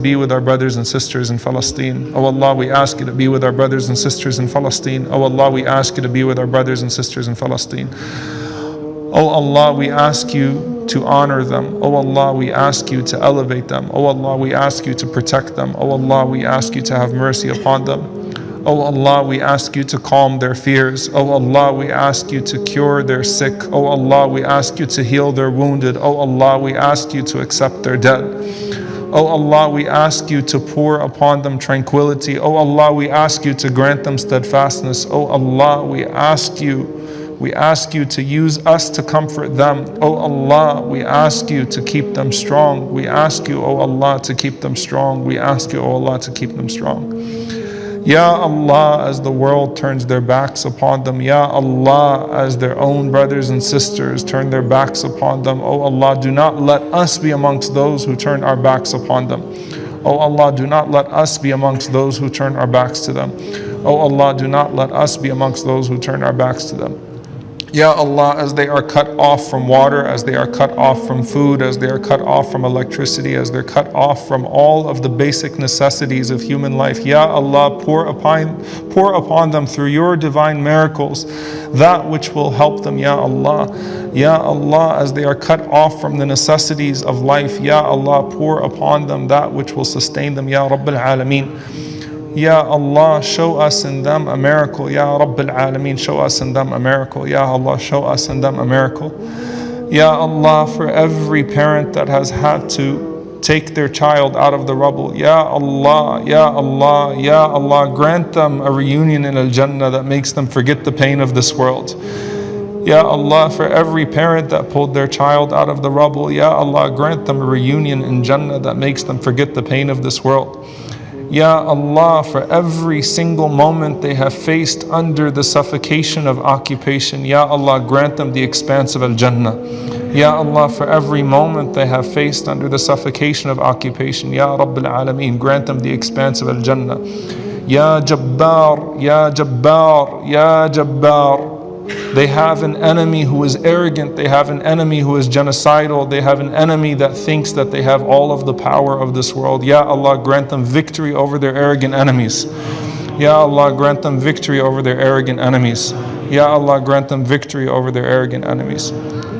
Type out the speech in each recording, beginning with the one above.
Be with our brothers and sisters in Palestine. Oh Allah, we ask you to be with our brothers and sisters in Palestine. Oh Allah, we ask you to be with our brothers and sisters in Palestine. Oh Allah, we ask you to honor them. Oh Allah, we ask you to elevate them. Oh Allah, we ask you to protect them. Oh Allah, we ask you to have mercy upon them. Oh Allah, we ask you to calm their fears. Oh Allah, we ask you to cure their sick. Oh Allah, we ask you to heal their wounded. Oh Allah, we ask you to accept their dead. Oh Allah, we ask you to pour upon them tranquility. Oh Allah, we ask you to grant them steadfastness. Oh Allah, we ask you to use us to comfort them. Oh Allah, we ask you to keep them strong. We ask you, oh Allah, to keep them strong. We ask you, oh Allah, to keep them strong. Ya Allah, as the world turns their backs upon them, Ya Allah, as their own brothers and sisters turn their backs upon them, oh Allah, do not let us be amongst those who turn our backs upon them. Oh Allah, do not let us be amongst those who turn our backs to them. Oh Allah, do not let us be amongst those who turn our backs to them. Ya Allah, as they are cut off from water, as they are cut off from food, as they are cut off from electricity, as they're cut off from all of the basic necessities of human life, Ya Allah, pour upon them through your divine miracles that which will help them, Ya Allah. Ya Allah, as they are cut off from the necessities of life, Ya Allah, pour upon them that which will sustain them, Ya Rabbil Alameen. Ya Allah, show us in them a miracle. Ya Rabbil Alameen, show us in them a miracle. Ya Allah, show us in them a miracle. Ya Allah, for every parent that has had to take their child out of the rubble, Ya Allah, Ya Allah, Ya Allah, grant them a reunion in Al-Jannah that makes them forget the pain of this world. Ya Allah, for every parent that pulled their child out of the rubble, Ya Allah, grant them a reunion in Jannah that makes them forget the pain of this world. Ya Allah, for every single moment they have faced under the suffocation of occupation, Ya Allah, grant them the expanse of Al-Jannah. Ya Allah, for every moment they have faced under the suffocation of occupation, Ya Rabbil Alameen, grant them the expanse of Al-Jannah. Ya Jabbar, Ya Jabbar, Ya Jabbar. They have an enemy who is arrogant, they have an enemy who is genocidal, they have an enemy that thinks that they have all of the power of this world. Ya Allah, grant them victory over their arrogant enemies. Ya Allah, grant them victory over their arrogant enemies. Ya Allah, grant them victory over their arrogant enemies.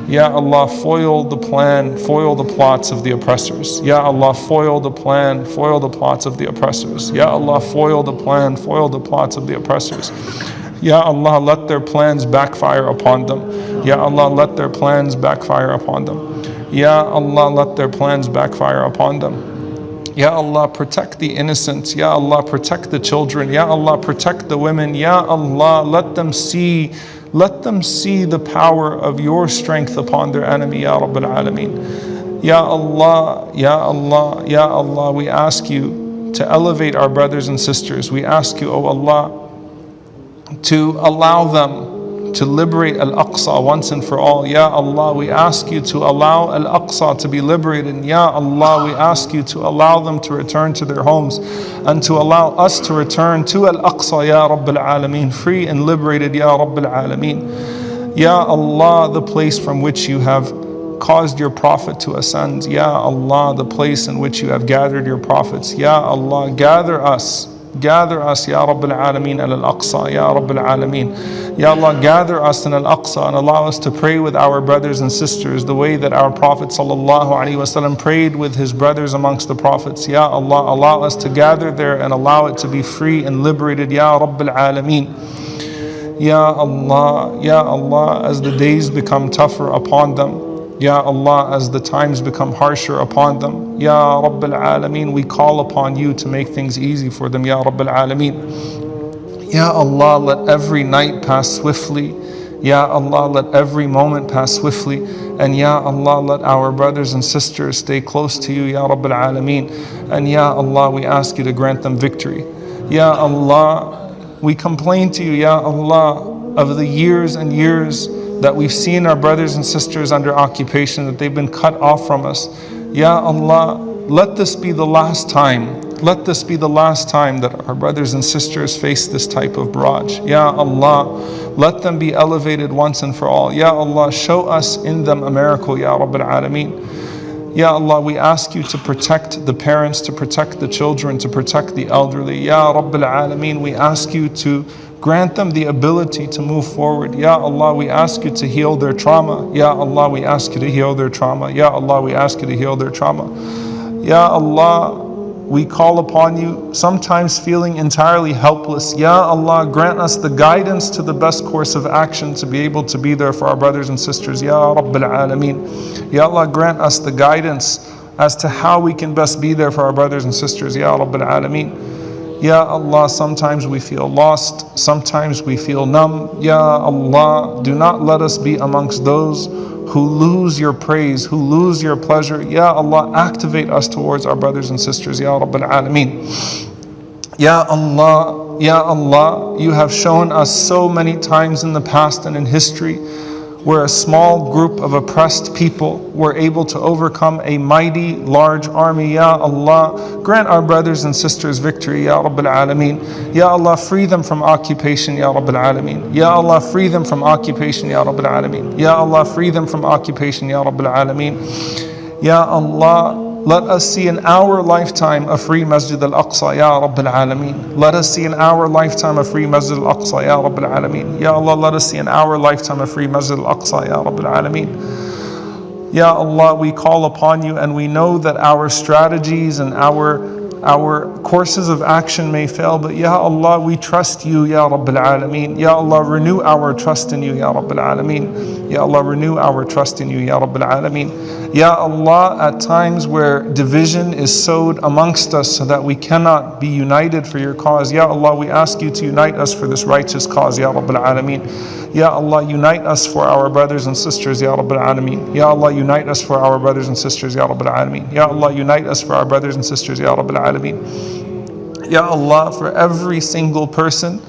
Ya Allah, foil the plan, foil the plots of the oppressors. Ya Allah, foil the plan, foil the plots of the oppressors. Ya Allah, foil the plan, foil the plots of the oppressors. Ya Allah, let their plans backfire upon them. Ya Allah, let their plans backfire upon them. Ya Allah, let their plans backfire upon them. Ya Allah, protect the innocent. Ya Allah, protect the children. Ya Allah, protect the women. Ya Allah, let them see the power of your strength upon their enemy, Ya Rabbil Alameen. Ya Allah, Ya Allah, Ya Allah, we ask you to elevate our brothers and sisters. We ask you, O Allah, to allow them to liberate Al-Aqsa once and for all. Ya Allah, we ask you to allow Al-Aqsa to be liberated. Ya Allah, we ask you to allow them to return to their homes and to allow us to return to Al-Aqsa, Ya Rabbil Alameen, free and liberated, Ya Rabbil Alameen. Ya Allah, the place from which you have caused your Prophet to ascend. Ya Allah, the place in which you have gathered your prophets. Ya Allah, gather us, Ya Rabbil Alameen, Al-Aqsa, Ya Rabbil Alameen. Ya Allah, gather us in Al-Aqsa and allow us to pray with our brothers and sisters the way that our Prophet ﷺ prayed with his brothers amongst the prophets. Ya Allah, allow us to gather there and allow it to be free and liberated, Ya Rabbil Alameen. Ya Allah, as the days become tougher upon them, Ya Allah, as the times become harsher upon them, Ya Rabbil Alameen, we call upon you to make things easy for them, Ya Rabbil Alameen. Ya Allah, let every night pass swiftly. Ya Allah, let every moment pass swiftly. And Ya Allah, let our brothers and sisters stay close to you, Ya Rabbil Alameen. And Ya Allah, we ask you to grant them victory. Ya Allah, we complain to you, Ya Allah, of the years and years that we've seen our brothers and sisters under occupation, that they've been cut off from us. Ya Allah, let this be the last time. Let this be the last time that our brothers and sisters face this type of barrage. Ya Allah, let them be elevated once and for all. Ya Allah, show us in them a miracle, Ya Rabbil Alameen. Ya Allah, we ask you to protect the parents, to protect the children, to protect the elderly. Ya Rabbil Alameen, we ask you to grant them the ability to move forward. Ya Allah, we ask you to heal their trauma. Ya Allah, we ask you to heal their trauma. Ya Allah, we ask you to heal their trauma. Ya Allah, we call upon you, sometimes feeling entirely helpless. Ya Allah, grant us the guidance to the best course of action to be able to be there for our brothers and sisters. Ya Rabbil Alameen. Ya Allah, grant us the guidance as to how we can best be there for our brothers and sisters. Ya Rabbil Alameen. Ya Allah, sometimes we feel lost, sometimes we feel numb. Ya Allah, do not let us be amongst those who lose your praise, who lose your pleasure. Ya Allah, activate us towards our brothers and sisters. Ya Rabbil Alameen. Ya Allah, you have shown us so many times in the past and in history where a small group of oppressed people were able to overcome a mighty large army. Ya Allah, grant our brothers and sisters victory. Ya Rabbil Alameen. Ya Allah, free them from occupation. Ya Rabbil Alameen. Ya Allah, free them from occupation. Ya Rabbil Alameen. Ya Allah, free them from occupation. Ya Rabbil Alameen. Ya Allah, let us see in our lifetime a free Masjid al-Aqsa. Ya Rabbil Alameen. Let us see in our lifetime a free Masjid al-Aqsa. Ya Rabbil Alameen. Ya Allah, let us see in our lifetime a free Masjid al-Aqsa. Ya Rabbil Alameen. Ya Allah, we call upon you, and we know that our strategies and our courses of action may fail, but Ya Allah, we trust you. Ya Rabbil Alameen. Ya Allah, renew our trust in you. Ya Rabbil Alameen. Ya Allah, renew our trust in you. Ya Rabbil Alameen. Ya Allah, at times where division is sowed amongst us so that we cannot be united for your cause, Ya Allah, we ask you to unite us for this righteous cause. Ya Rabbil Alameen. Ya Allah, unite us for our brothers and sisters. Ya Rabbil Alameen. Ya Allah, unite us for our brothers and sisters. Ya Rabbil Alameen. Ya Allah, unite us for our brothers and sisters. Ya Rabbil Alameen. Ya Allah, for every single person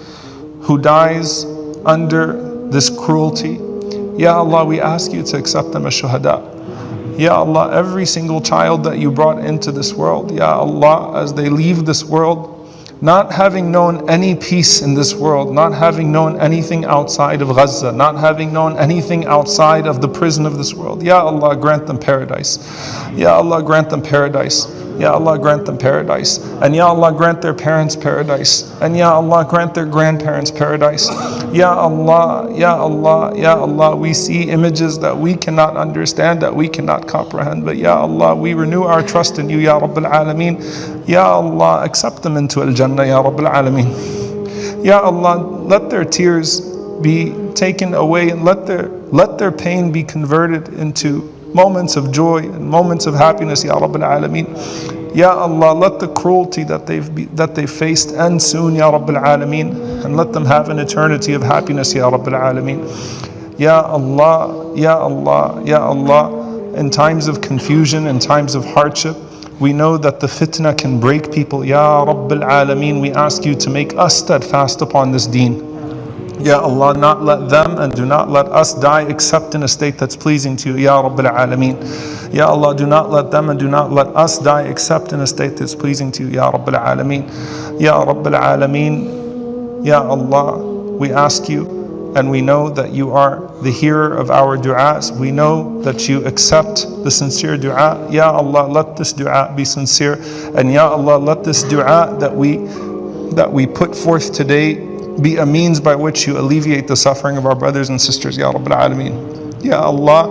who dies under this cruelty, Ya Allah, we ask you to accept them as shuhada. Ya Allah, every single child that you brought into this world, Ya Allah, as they leave this world, not having known any peace in this world, not having known anything outside of Gaza, not having known anything outside of the prison of this world, Ya Allah, grant them paradise. Ya Allah, grant them paradise. Ya Allah, grant them paradise. And Ya Allah, grant their parents paradise. And Ya Allah, grant their grandparents paradise. Ya Allah, Ya Allah, Ya Allah, we see images that we cannot understand, that we cannot comprehend. But Ya Allah, we renew our trust in you, Ya Rabbil Alameen. Ya Allah, accept them into Al-Jannah, Ya Rabbil Alameen. Ya Allah, let their tears be taken away and let their pain be converted into moments of joy and moments of happiness, Ya Rabbil Alameen. Ya Allah, let the cruelty that they've faced end soon, Ya Rabbil Alameen, and let them have an eternity of happiness, Ya Rabbil Alameen. Ya Allah, Ya Allah, Ya Allah, in times of confusion, in times of hardship, we know that the fitna can break people. Ya Rabbil Alameen, we ask you to make us steadfast upon this deen. Ya Allah, not let them and do not let us die except in a state that's pleasing to you, Ya Rabbil Alameen. Ya Allah, do not let them and do not let us die except in a state that's pleasing to you, Ya Rabbil Alameen. Ya Rabbil Alameen. Ya Allah, we ask you, and we know that you are the hearer of our du'as. We know that you accept the sincere du'a. Ya Allah, let this du'a be sincere, and Ya Allah, let this du'a that we put forth today be a means by which you alleviate the suffering of our brothers and sisters, Ya Rabbil Alameen. Ya Allah,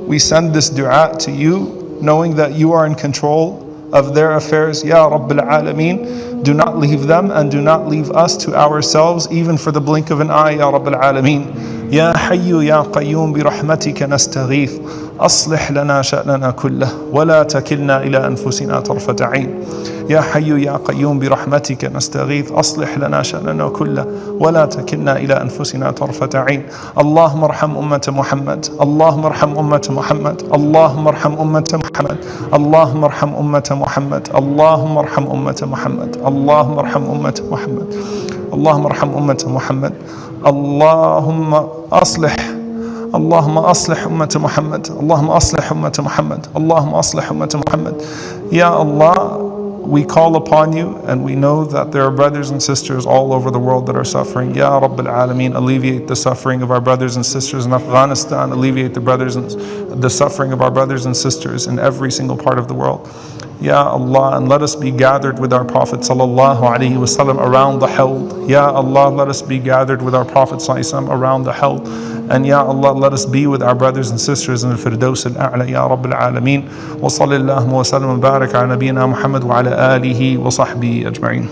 we send this dua to you, knowing that you are in control of their affairs. Ya Rabbil Alameen, do not leave them and do not leave us to ourselves, even for the blink of an eye, Ya Rabbil Alameen. Ya Hayyu Ya Qayyum bi rahmatika nastaghith, aslih lana sha'nana kullah, wa la takilna ila anfusina tarfat 'ain. يا حي يا قيوم برحمتك نستغيث أصلح لنا شأننا كله ولا تكلنا إلى أنفسنا طرفة عين. اللهم ارحم أمة محمد. اللهم ارحم أمة محمد. اللهم ارحم أمة محمد. اللهم ارحم أمة محمد. اللهم ارحم أمة محمد. اللهم ارحم أمة محمد. اللهم ارحم أمة محمد. اللهم أصلح أمة محمد. اللهم أصلح أمة محمد. اللهم أصلح أمة محمد. يا الله, we call upon you, and we know that there are brothers and sisters all over the world that are suffering. Ya Rabbil Alameen, alleviate the suffering of our brothers and sisters in Afghanistan, alleviate the suffering of our brothers and sisters in every single part of the world. Ya Allah, and let us be gathered with our Prophet sallallahu alaihi wasallam around the Hawd. Ya Allah, let us be gathered with our Prophet sallallahu alaihi wasallam around the Hawd. And Ya Allah, let us be with our brothers and sisters in the Firdaus al-A'la, Ya Rabbil Alameen. Wa sallallahu wa sallam wa barak ala nabiyyina Muhammad wa ala alihi wa sahbihi ajma'in.